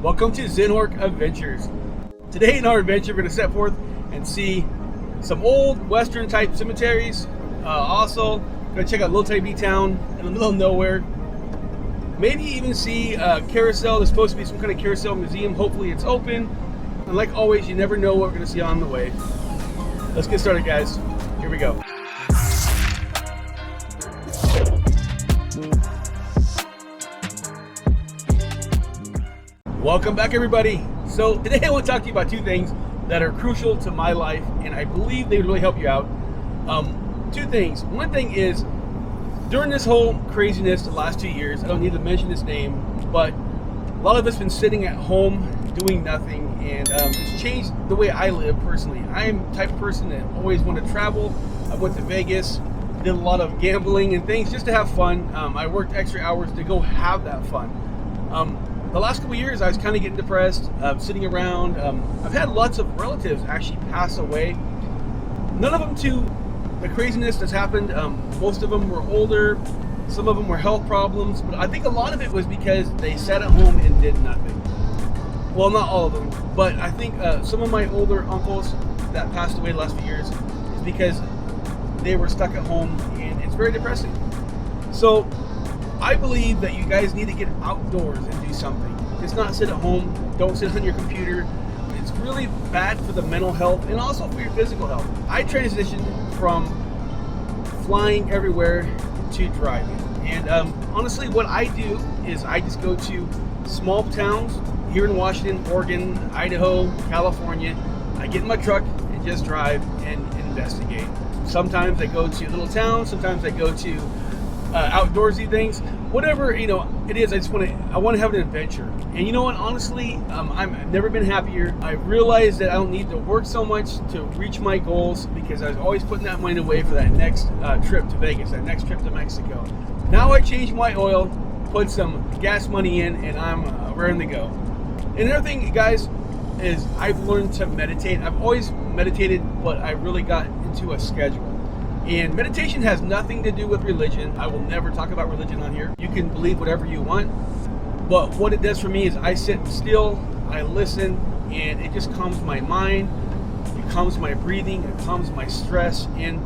Welcome to Zinhork Adventures. Today in our adventure, we're going to set forth and see some old Western type cemeteries. Also, going to check out a little tiny town in the middle of nowhere. Maybe even see a carousel. There's supposed to be some kind of carousel museum. Hopefully it's open. And like always, you never know what we're going to see on the way. Let's get started, guys. Here we go. Welcome back, everybody. So today I want to talk to you about two things that are crucial to my life, and I believe they would really help you out. Two things. One thing is, during this whole craziness the last 2 years, I don't need to mention his name, but a lot of us been sitting at home doing nothing, and it's changed the way I live personally. I am the type of person that always want to travel. I went to Vegas, did a lot of gambling and things just to have fun. I worked extra hours to go have that fun. The last couple of years, I was kind of getting depressed, sitting around. I've had lots of relatives actually pass away. None of them to the craziness that's happened. Most of them were older. Some of them were health problems. But I think a lot of it was because they sat at home and did nothing. Well, not all of them. But I think some of my older uncles that passed away the last few years is because they were stuck at home, and it's very depressing. So I believe that you guys need to get outdoors and do something. Just not sit at home. Don't sit on your computer. It's really bad for the mental health and also for your physical health. I transitioned from flying everywhere to driving. And honestly, what I do is I just go to small towns here in Washington, Oregon, Idaho, California. I get in my truck and just drive and investigate. Sometimes I go to little towns. Sometimes I go to outdoorsy things, whatever it is. I want to have an adventure. And you know what, honestly, I've never been happier. I realized that I don't need to work so much to reach my goals, because I was always putting that money away for that next trip to Vegas, that next trip to Mexico. Now I changed my oil, put some gas money in, and I'm raring to go. And another thing, guys, is I've learned to meditate. I've always meditated, but I really got into a schedule. And meditation has nothing to do with religion. I will never talk about religion on here. You can believe whatever you want. But what it does for me is I sit still, I listen, and it just calms my mind. It calms my breathing. It calms my stress. And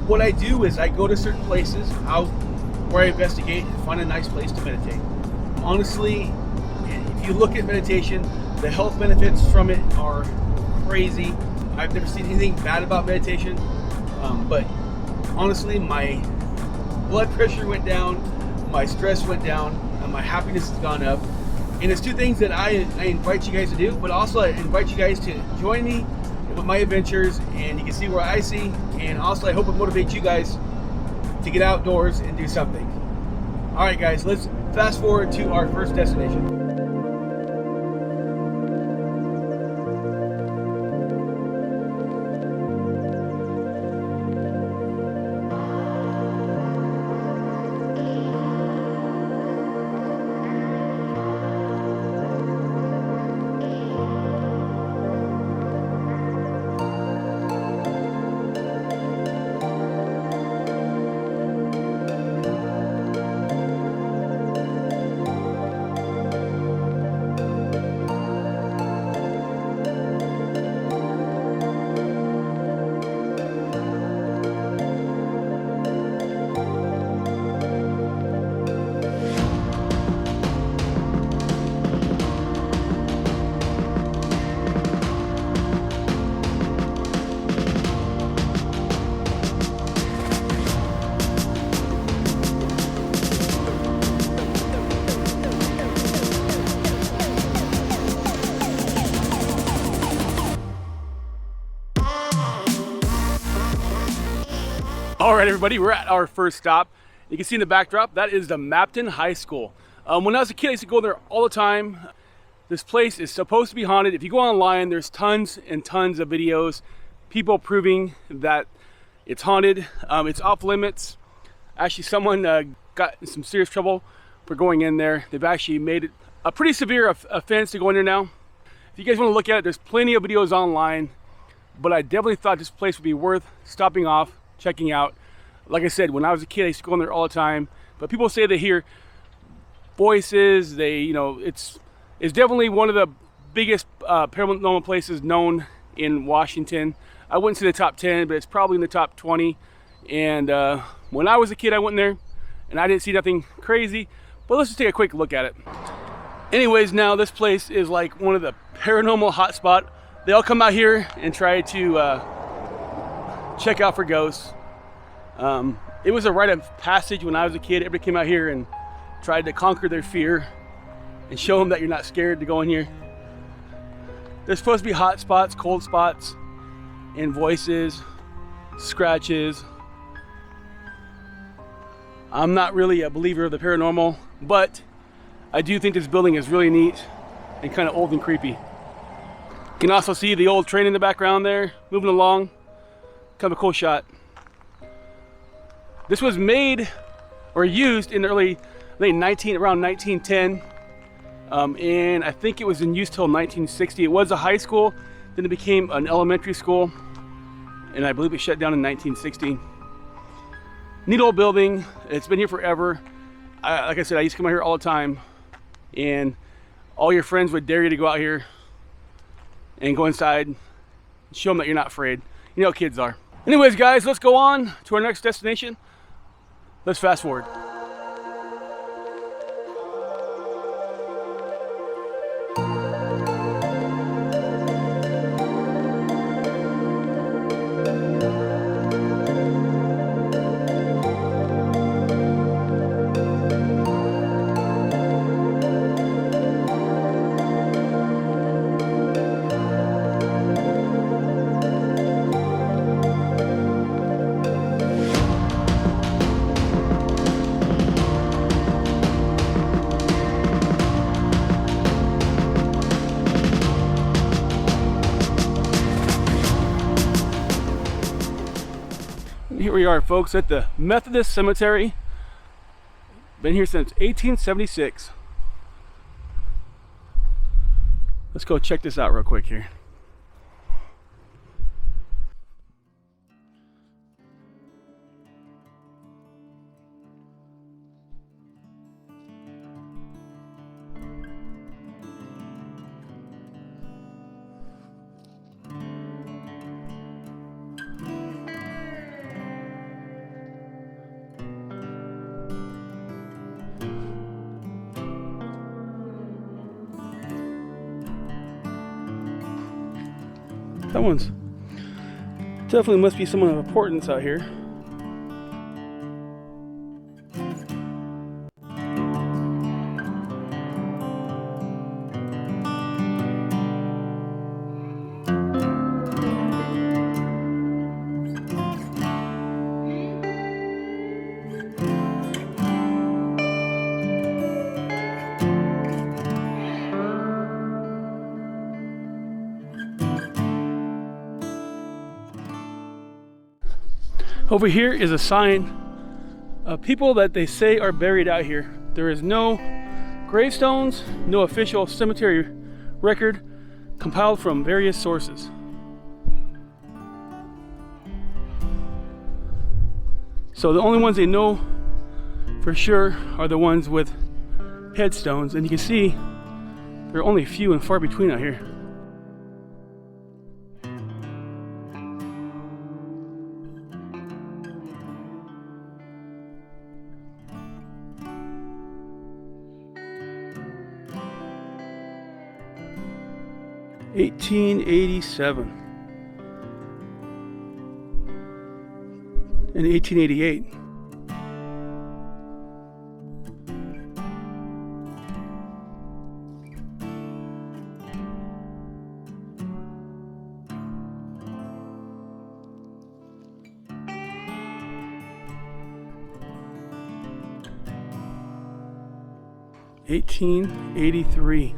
what I do is I go to certain places out where I investigate and find a nice place to meditate. Honestly, if you look at meditation, the health benefits from it are crazy. I've never seen anything bad about meditation. But honestly, my blood pressure went down, my stress went down, and my happiness has gone up. And it's two things that I invite you guys to do, but also I invite you guys to join me with my adventures, and you can see where I see. And also I hope it motivates you guys to get outdoors and do something. All right, guys, let's fast forward to our first destination. All right, everybody, we're at our first stop. You can see in the backdrop, that is the Mabton High School. When I was a kid, I used to go there all the time. This place is supposed to be haunted. If you go online, there's tons and tons of videos, people proving that it's haunted. It's off limits. Actually, someone got in some serious trouble for going in there. They've actually made it a pretty severe offense to go in there now. If you guys want to look at it, there's plenty of videos online, but I definitely thought this place would be worth stopping off, checking out. Like I said, when I was a kid, I used to go in there all the time, but people say they hear voices, it's It's definitely one of the biggest paranormal places known in Washington. I wouldn't say the top 10, but it's probably in the top 20. And when I was a kid, I went in there and I didn't see nothing crazy, but let's just take a quick look at it. Anyways, now this place is like one of the paranormal hotspot. They all come out here and try to check out for ghosts. It was a rite of passage when I was a kid. Everybody came out here and tried to conquer their fear and show them that you're not scared to go in here. There's supposed to be hot spots, cold spots, and voices, scratches. I'm not really a believer of the paranormal, but I do think this building is really neat and kind of old and creepy. You can also see the old train in the background there, moving along. Kind of a cool shot. This was made or used in the around 1910, and I think it was in use till 1960. It was a high school, then it became an elementary school, and I believe it shut down in 1960. Neat old building. It's been here forever. Like I said, I used to come out here all the time, and all your friends would dare you to go out here and go inside and show them that you're not afraid. You know how kids are. Anyways, guys, let's go on to our next destination. Let's fast forward. Here we are, folks, at the Methodist Cemetery. Been here since 1876. Let's go check this out real quick here. That one's definitely must be someone of importance out here. Over here is a sign of people that they say are buried out here. There is no gravestones, no official cemetery record compiled from various sources. So the only ones they know for sure are the ones with headstones, and you can see there are only few and far between out here. (1887) and 1888. (1883).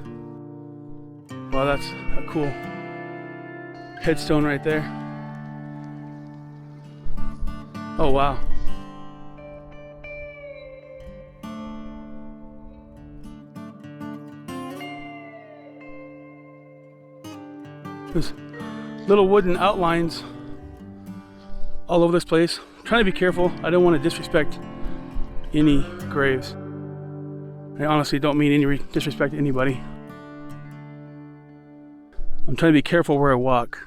Wow, that's a cool headstone right there. Oh wow. There's little wooden outlines all over this place. I'm trying to be careful. I don't want to disrespect any graves. I honestly don't mean any disrespect to anybody. I'm trying to be careful where I walk.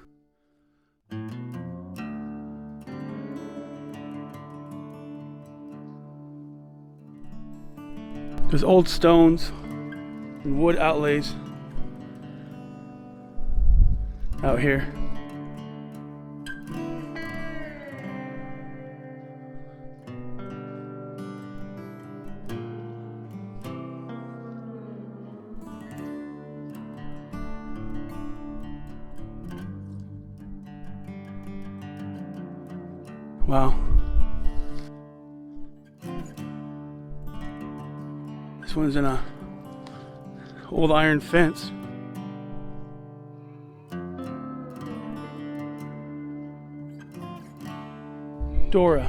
There's old stones and wood outlays out here. Wow. This one's in a old iron fence. Dora,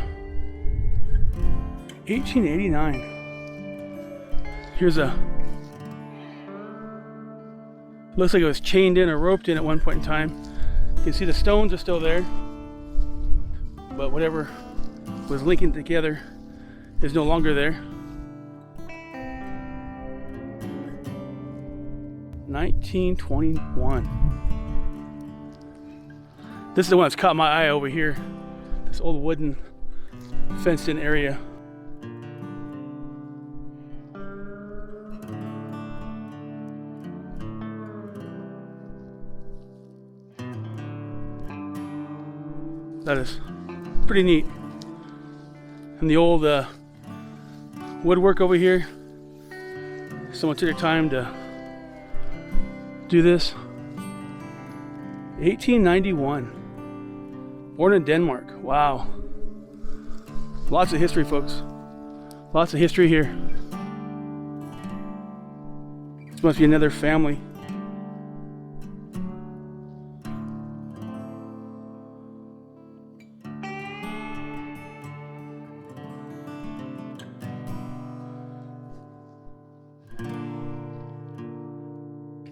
1889. Here's a, looks like it was chained in or roped in at one point in time. You can see the stones are still there, but whatever was linking together is no longer there. 1921. This is the one that's caught my eye over here. This old wooden fenced-in area. That is pretty neat. And the old woodwork over here. Someone took their time to do this. 1891. Born in Denmark. Wow. Lots of history, folks. Lots of history here. This must be another family.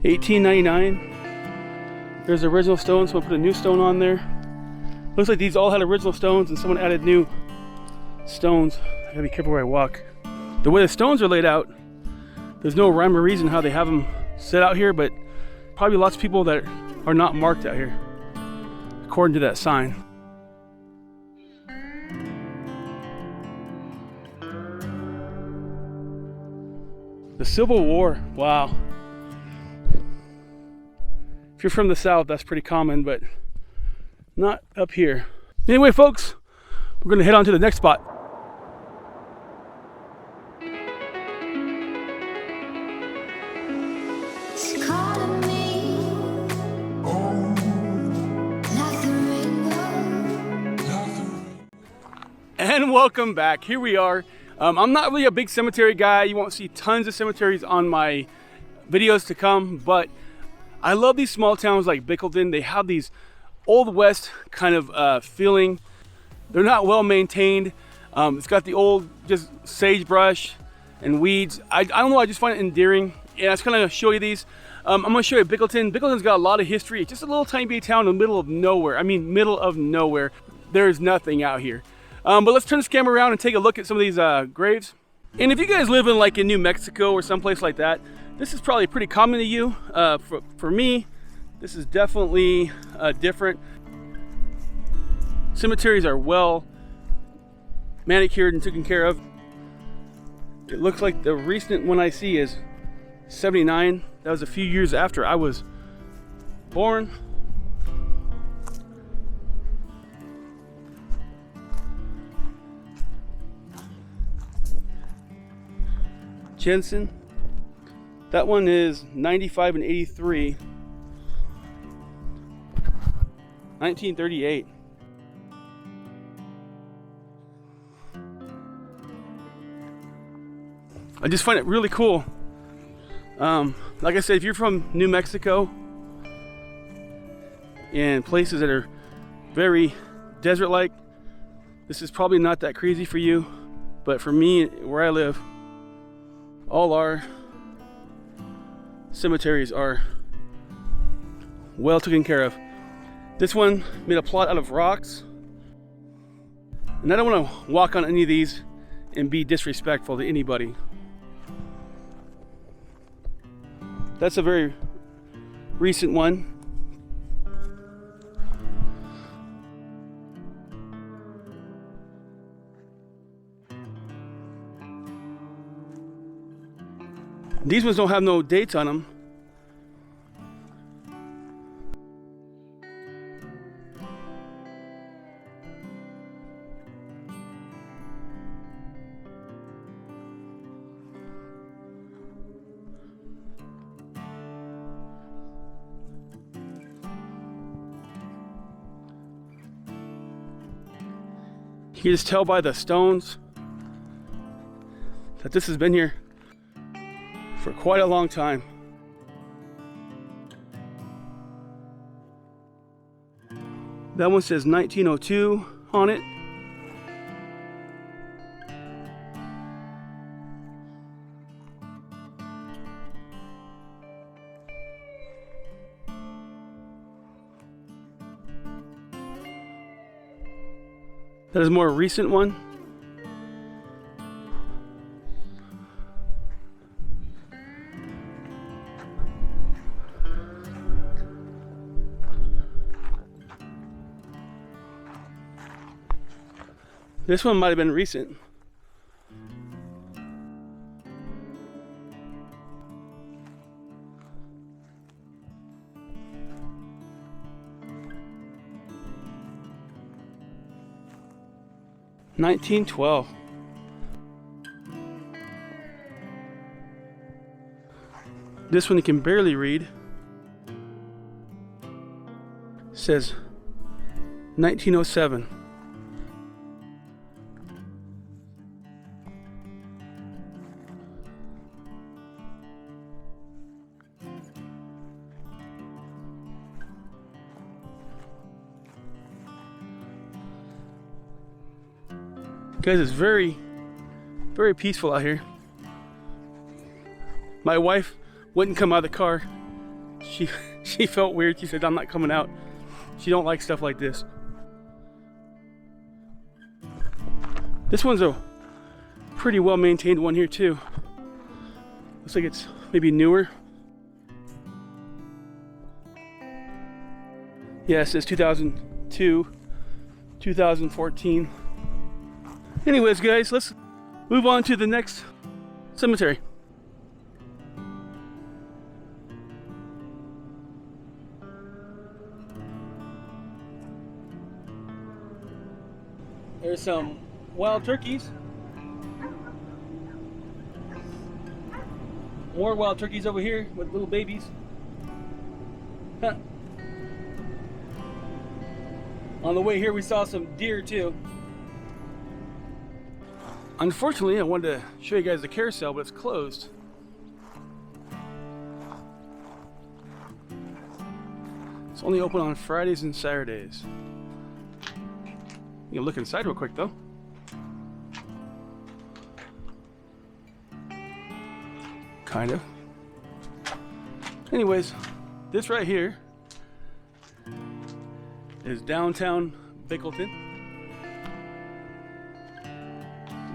$18.99. There's the original stone. Someone put a new stone on there. Looks like these all had original stones and someone added new stones. I gotta be careful where I walk. The way the stones are laid out, there's no rhyme or reason how they have them set out here, but probably lots of people that are not marked out here, according to that sign. The Civil War, wow. If you're from the South, that's pretty common, but not up here. Anyway, folks, we're gonna head on to the next spot. And welcome back. Here we are. I'm not really a big cemetery guy. You won't see tons of cemeteries on my videos to come, but I love these small towns like Bickleton. They have these Old West kind of feeling. They're not well maintained. It's got the old just sagebrush and weeds. I don't know, I just find it endearing. And I was kind of show you these. I'm gonna show you Bickleton. Bickleton's got a lot of history. It's just a little tiny bitty town in the middle of nowhere. I mean, middle of nowhere. There's nothing out here. But let's turn this camera around and take a look at some of these graves. And if you guys live in New Mexico or someplace like that, this is probably pretty common to you. For me, this is definitely different. Cemeteries are well manicured and taken care of. It looks like the recent one I see is 79. That was a few years after I was born. Jensen. That one is 95 and 83. 1938. I just find it really cool. Like I said, if you're from New Mexico and places that are very desert-like, this is probably not that crazy for you. But for me, where I live, all our cemeteries are well taken care of. This one made a plot out of rocks, and I don't want to walk on any of these and be disrespectful to anybody. That's a very recent one. These ones don't have no dates on them. You can just tell by the stones that this has been here for quite a long time. That one says 1902 on it. That is a more recent one. This one might have been recent. $1912. This one you can barely read. It says 1907. Guys, it's very, very peaceful out here. My wife wouldn't come out of the car. She felt weird. She said, "I'm not coming out." She don't like stuff like this. This one's a pretty well maintained one here too. Looks like it's maybe newer. Yeah, it says 2002, 2014. Anyways, guys, let's move on to the next cemetery. There's some wild turkeys. More wild turkeys over here with little babies. Huh. On the way here, we saw some deer too. Unfortunately, I wanted to show you guys the carousel, but it's closed. It's only open on Fridays and Saturdays. You can look inside real quick though. Kind of. Anyways, this right here is downtown Bickleton.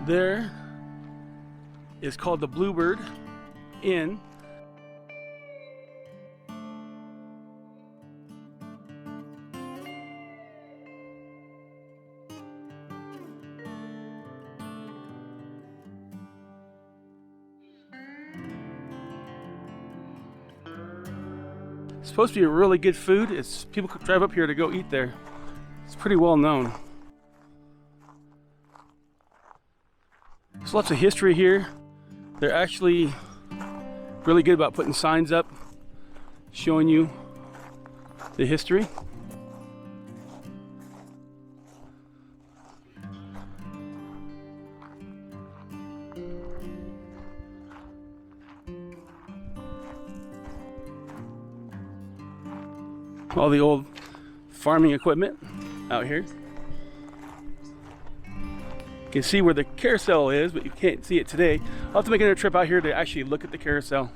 There is called the Bluebird Inn. It's supposed to be a really good food. It's people drive up here to go eat there. It's pretty well known. There's lots of history here. They're actually really good about putting signs up showing you the history. All the old farming equipment out here. You can see where the carousel is, but you can't see it today. I'll have to make another trip out here to actually look at the carousel.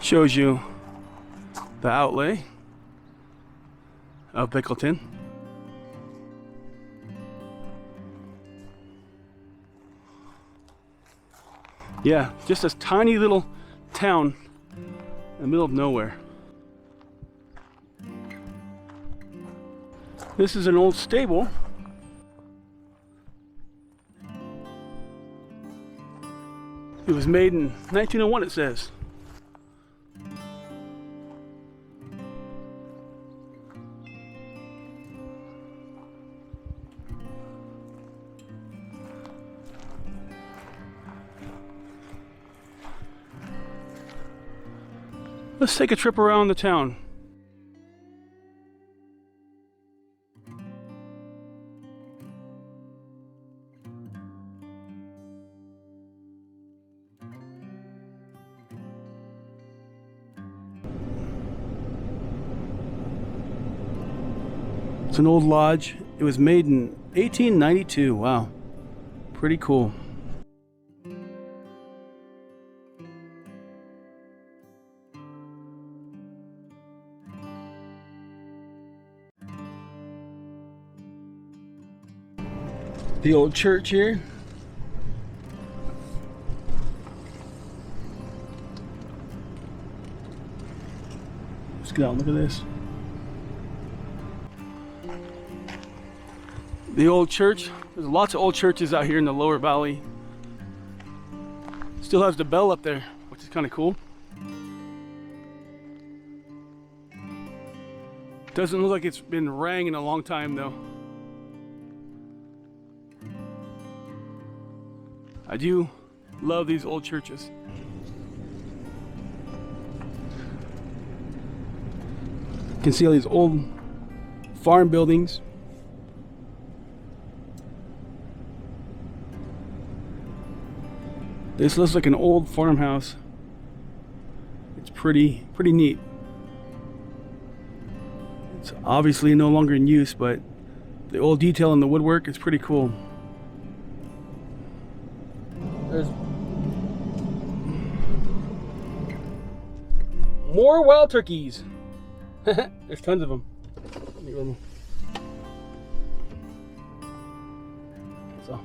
Shows you the outlay of Bickleton. Yeah, just this tiny little town in the middle of nowhere. This is an old stable. It was made in 1901, it says. Let's take a trip around the town. It's an old lodge. It was made in 1892. Wow, pretty cool. The old church here. Let's get out and look at this. The old church. There's lots of old churches out here in the lower valley. Still has the bell up there, which is kind of cool. Doesn't look like it's been rang in a long time though. I do love these old churches. You can see all these old farm buildings. This looks like an old farmhouse. It's pretty neat. It's obviously no longer in use, but the old detail in the woodwork is pretty cool. There's more wild turkeys. There's tons of them. It's a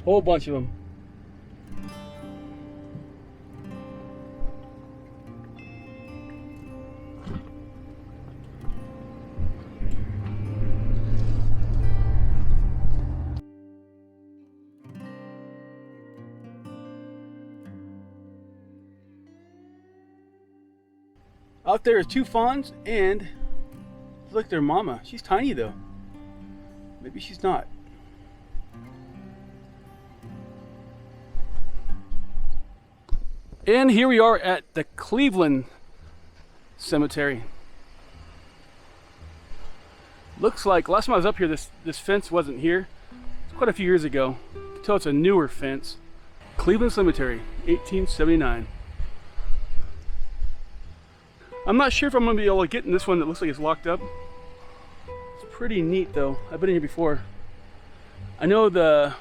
whole bunch of them. Out there is two fawns and look, their mama. She's tiny though. Maybe she's not. And here we are at the Cleveland Cemetery. Looks like last time I was up here, this fence wasn't here. It's quite a few years ago. You can tell it's a newer fence. Cleveland Cemetery, 1879. I'm not sure if I'm going to be able to get in this one that looks like it's locked up. It's pretty neat though. I've been in here before. I know the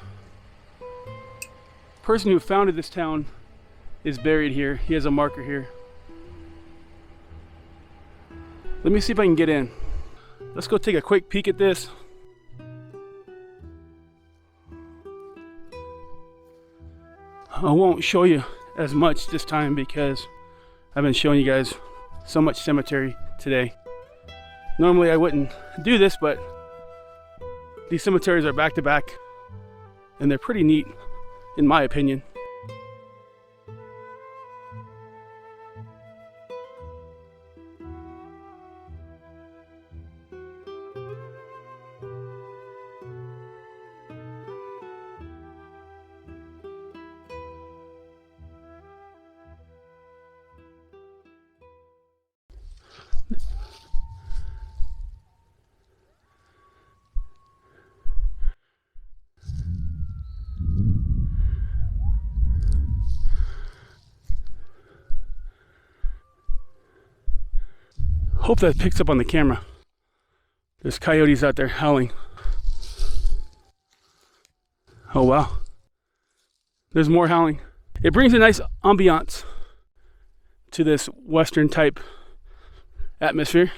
person who founded this town is buried here. He has a marker here. Let me see if I can get in. Let's go take a quick peek at this. I won't show you as much this time because I've been showing you guys so much cemetery today. Normally I wouldn't do this, but these cemeteries are back to back and they're pretty neat in my opinion. Hope that picks up on the camera. There's coyotes out there howling. Oh wow. There's more howling. It brings a nice ambiance to this Western type atmosphere.